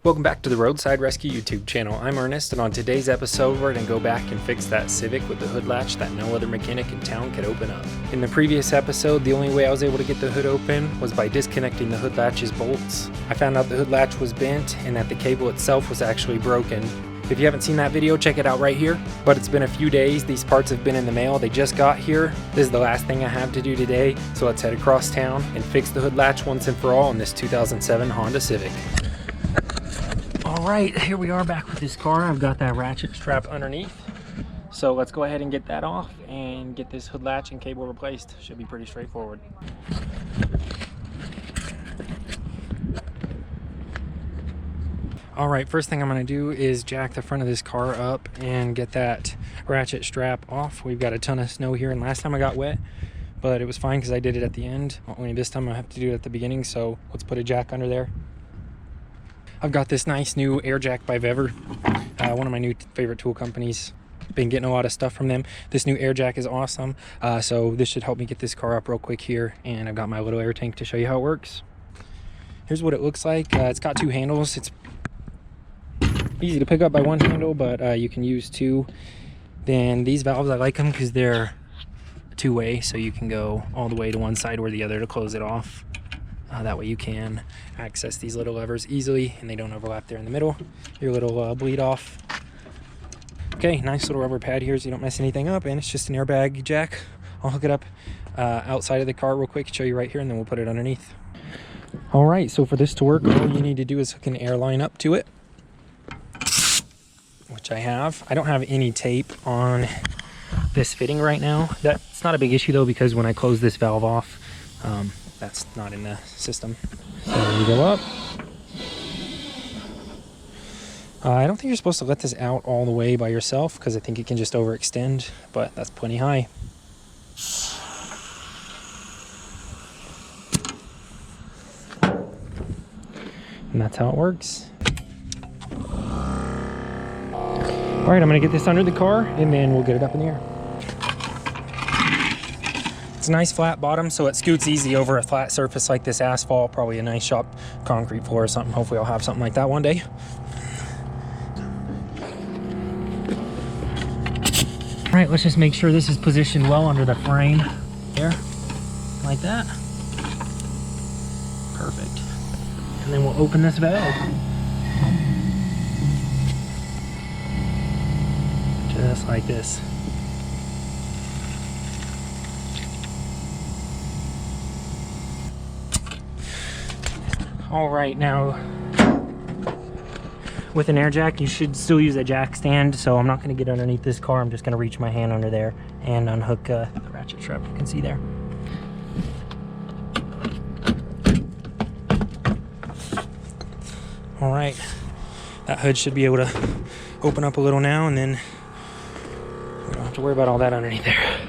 Welcome back to the Roadside Rescue YouTube channel. I'm Ernest, and on today's episode we're going to go back and fix that Civic with the hood latch that no other mechanic in town could open up. In the previous episode, the only way I was able to get the hood open was by disconnecting the hood latch's bolts. I found out the hood latch was bent and that the cable itself was actually broken. If you haven't seen that video, check it out right here. But it's been a few days. These parts have been in the mail. They just got here. This is the last thing I have to do today. So let's head across town and fix the hood latch once and for all on this 2007 Honda Civic. All right, here we are back with this car. I've got that ratchet strap underneath. So let's go ahead and get that off and get this hood latch and cable replaced. Should be pretty straightforward. All right, first thing I'm gonna do is jack the front of this car up and get that ratchet strap off. We've got a ton of snow here, and last time I got wet, but it was fine because I did it at the end. Only this time I have to do it at the beginning, so let's put a jack under there. I've got this nice new air jack by VEVOR, one of my new favorite tool companies. Been getting a lot of stuff from them. This new air jack is awesome, so this should help me get this car up real quick here, and I've got my little air tank to show you how it works. Here's what it looks like. It's got two handles. It's easy to pick up by one handle, but you can use two. Then these valves, I like them because they're two-way, so you can go all the way to one side or the other to close it off. That way you can access these little levers easily and they don't overlap there in the middle. Your little bleed off. Okay, nice little rubber pad here so you don't mess anything up, and it's just an airbag jack. I'll hook it up outside of the car real quick, show you right here, and then we'll put it underneath. All right, so for this to work, all you need to do is hook an air line up to it, which I have. I don't have any tape on this fitting right now. That's not a big issue though, because when I close this valve off, that's not in the system. So you go up. I don't think you're supposed to let this out all the way by yourself because I think it can just overextend, but that's plenty high. And that's how it works. All right, I'm gonna get this under the car and then we'll get it up in the air. It's a nice flat bottom, so it scoots easy over a flat surface like this asphalt, probably a nice shop concrete floor or something. Hopefully I'll have something like that one day. All right, let's just make sure this is positioned well under the frame. There, like that. Perfect. And then we'll open this valve. Just like this. All right, now with an air jack, you should still use a jack stand, so I'm not going to get underneath this car. I'm just going to reach my hand under there and unhook the ratchet strap you can see there. All right, that hood should be able to open up a little now, and then we don't have to worry about all that underneath there.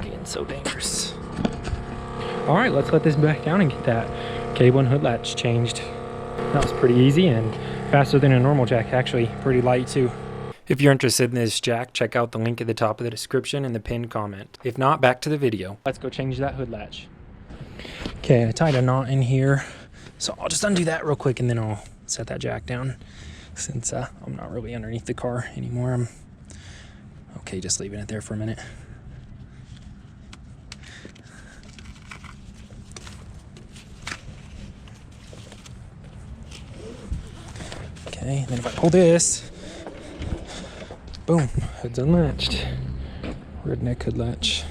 Getting so dangerous. All right, let's let this back down and get that cable and hood latch changed. That was pretty easy and faster than a normal jack, actually pretty light too. If you're interested in this jack, check out the link at the top of the description and the pinned comment. If not, back to the video. Let's go change that hood latch. Okay, I tied a knot in here, so I'll just undo that real quick and then I'll set that jack down since I'm not really underneath the car anymore. I'm okay just leaving it there for a minute. Okay, and then if I pull this, boom, hood's unlatched. Redneck hood latch.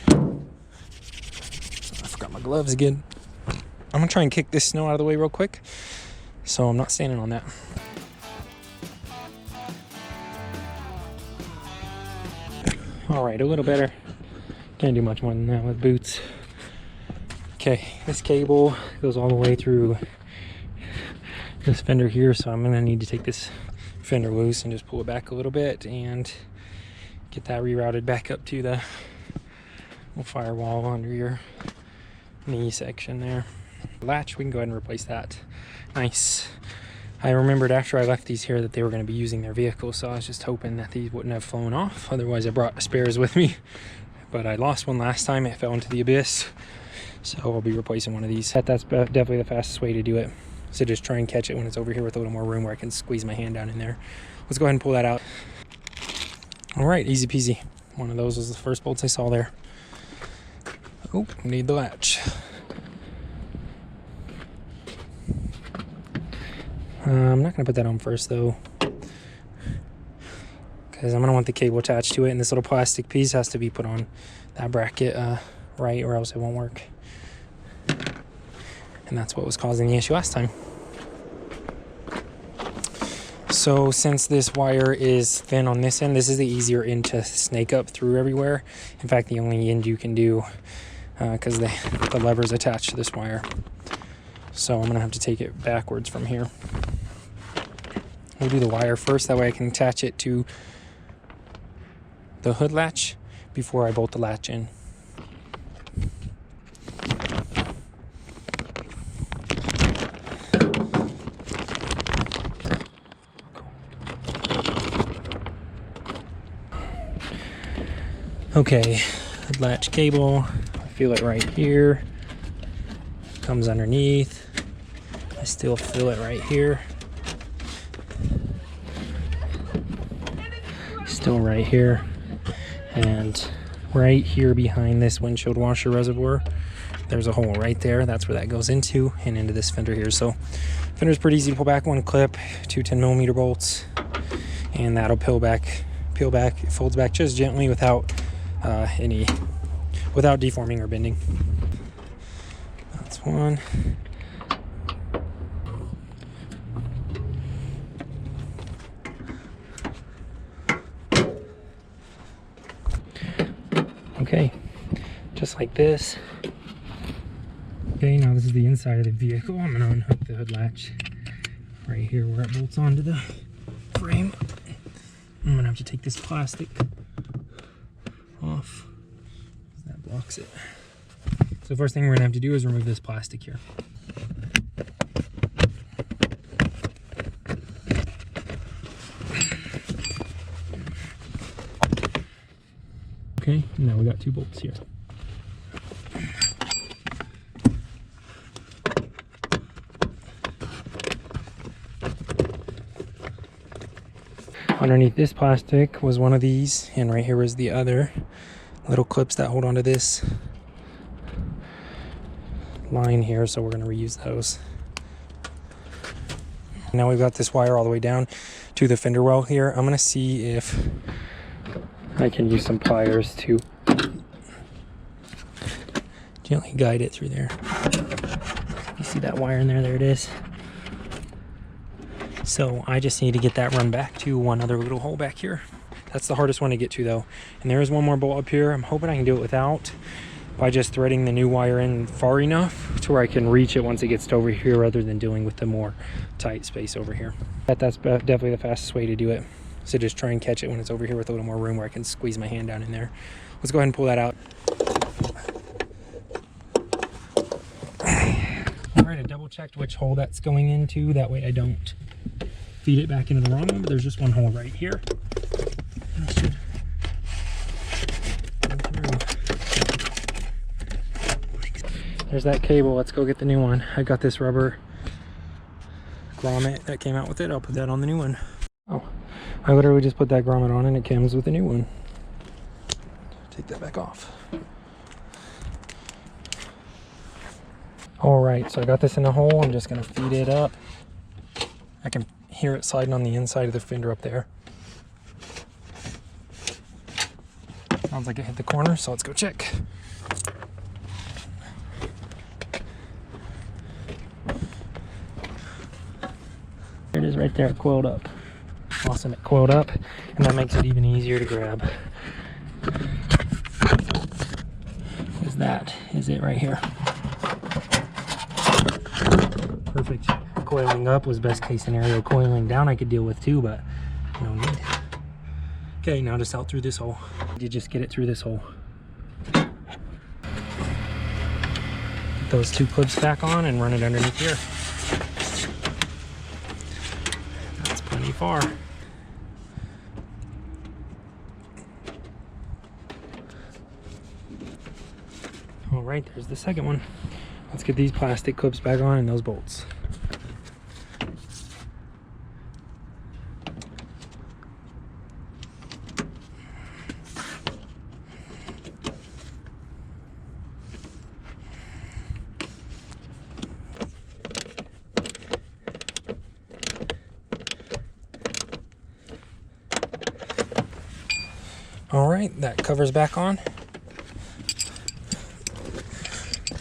I forgot my gloves again. I'm gonna try and kick this snow out of the way real quick, so I'm not standing on that. All right, a little better. Can't do much more than that with boots. Okay, this cable goes all the way through this fender here, so I'm gonna need to take this fender loose and just pull it back a little bit and get that rerouted back up to the little firewall under your knee section there. Latch, we can go ahead and replace that. Nice. I remembered after I left these here that they were going to be using their vehicle, so I was just hoping that these wouldn't have flown off. Otherwise I brought spares with me, but I lost one last time. It fell into the abyss. So I'll be replacing one of these. That's definitely the fastest way to do it. So just try and catch it when it's over here with a little more room where I can squeeze my hand down in there. Let's go ahead and pull that out. All right, easy peasy. One of those was the first bolts I saw there. Oh, need the latch. I'm not gonna put that on first though, because I'm gonna want the cable attached to it, and this little plastic piece has to be put on that bracket right, or else it won't work. And that's what was causing the issue last time. So since this wire is thin on this end, this is the easier end to snake up through everywhere. In fact, the only end you can do, because the lever is attached to this wire. So I'm gonna have to take it backwards from here. We'll do the wire first, that way I can attach it to the hood latch before I bolt the latch in. Okay, hood latch cable, I feel it right here, comes underneath, I still feel it right here. Still right here, and right here behind this windshield washer reservoir there's a hole right there. That's where that goes into, and into this fender here. So fender's pretty easy to pull back. One clip, two 10mm bolts, and that'll peel back, it folds back just gently without without deforming or bending. That's one. Okay, just like this. Okay, now this is the inside of the vehicle. I'm gonna unhook the hood latch right here where it bolts onto the frame. I'm gonna have to take this plastic off, that blocks it. So the first thing we're gonna have to do is remove this plastic here. Okay, now we got two bolts here. Underneath this plastic was one of these, and right here was the other little clips that hold onto this line here, so we're going to reuse those. Now we've got this wire all the way down to the fender well here. I'm going to see if I can use some pliers to gently guide it through there. You see that wire in there? There it is. So I just need to get that run back to one other little hole back here. That's the hardest one to get to though. And there is one more bolt up here. I'm hoping I can do it without, by just threading the new wire in far enough to where I can reach it once it gets to over here, rather than dealing with the more tight space over here. That's definitely the fastest way to do it. So just try and catch it when it's over here with a little more room where I can squeeze my hand down in there. Let's go ahead and pull that out. All right, I double checked which hole that's going into. That way I don't feed it back into the wrong one, but there's just one hole right here. And it should go through. There's that cable. Let's go get the new one. I got this rubber grommet that came out with it. I'll put that on the new one. Oh, I literally just put that grommet on and it comes with a new one. Take that back off. All right, so I got this in a hole. I'm just gonna feed it up. I can hear it sliding on the inside of the fender up there. Sounds like it hit the corner, so let's go check. There it is right there, coiled up. Awesome, it coiled up, and that makes it even easier to grab. That is it right here. Perfect. Coiling up was best case scenario. Coiling down I could deal with too, but no need. Okay, now just out through this hole. You just get it through this hole. Put those two clips back on and run it underneath here. That's plenty far. All right, there's the second one. Let's get these plastic clips back on and those bolts. All right, that cover's back on.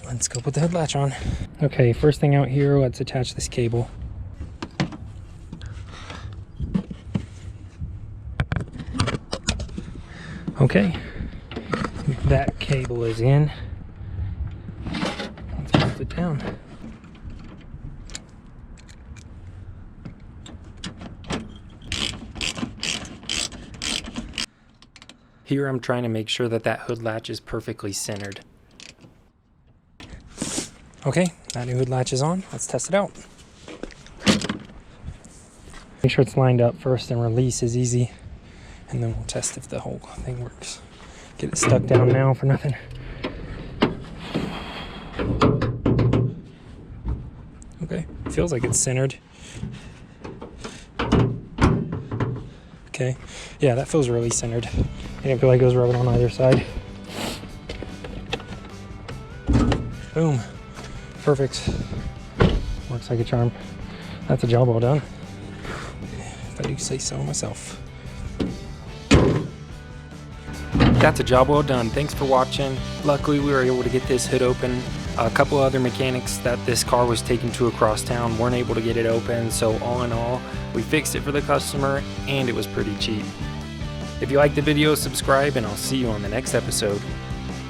Let's go put the hood latch on. Okay, first thing out here, let's attach this cable. Okay, that cable is in. Let's put it down. Here I'm trying to make sure that that hood latch is perfectly centered. Okay, that new hood latch is on. Let's test it out. Make sure it's lined up first, and release is easy. And then we'll test if the whole thing works. Get it stuck down now for nothing. Okay, feels like it's centered. Okay, yeah, that feels really centered. I didn't feel like it was rubbing on either side. Boom. Perfect. Works like a charm. That's a job well done, if I do say so myself. That's a job well done. Thanks for watching. Luckily we were able to get this hood open. A couple other mechanics that this car was taken to across town weren't able to get it open, so all in all we fixed it for the customer and it was pretty cheap. If you liked the video, subscribe and I'll see you on the next episode.